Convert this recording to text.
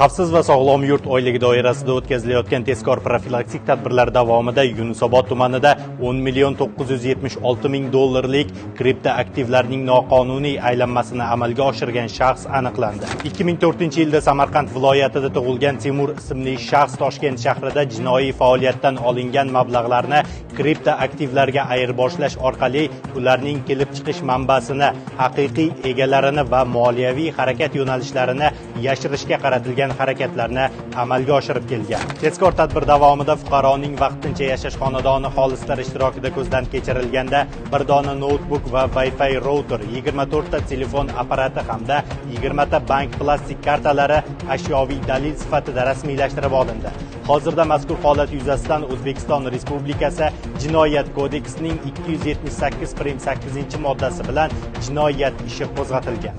Xavfsiz va sog'lom yurt oyligi doirasida o'tkazilayotgan tezkor profilaktik tadbirlar davomida Yunusobod tumanida 10 million 976 ming dollarlik kriptoaktivlarning noqonuniy aylanmasini amalga oshirgan shaxs aniqlandi. 2004-yilda Samarqand viloyatida tug'ilgan Timur ismli shaxs Toshkent shahrida jinoiy faoliyatdan olingan mablag'larni kriptoaktivlarga ayirboshlash orqali ularning kelib chiqish manbasini, haqiqiy egalarini va moliyaviy harakat yo'nalishlarini yashirishga qaratilgan harakatlarni amalga oshirib kelgan. Tezkor tadbir davomida fuqaroning vaqtincha yashash xonadoni xolislar ishtirokida ko'zdan kechirilganda bir dona notebook va Wi-Fi router, 24 ta telefon apparati hamda 20 ta bank plastik kartalari ashyoviy dalil sifatida rasmiylashtirib olindi. Hozirda mazkur holat yuzasidan O'zbekiston Respublikasi Jinoyat kodeksining 278.8 moddasi bilan jinoyat ishi qo'zg'atilgan.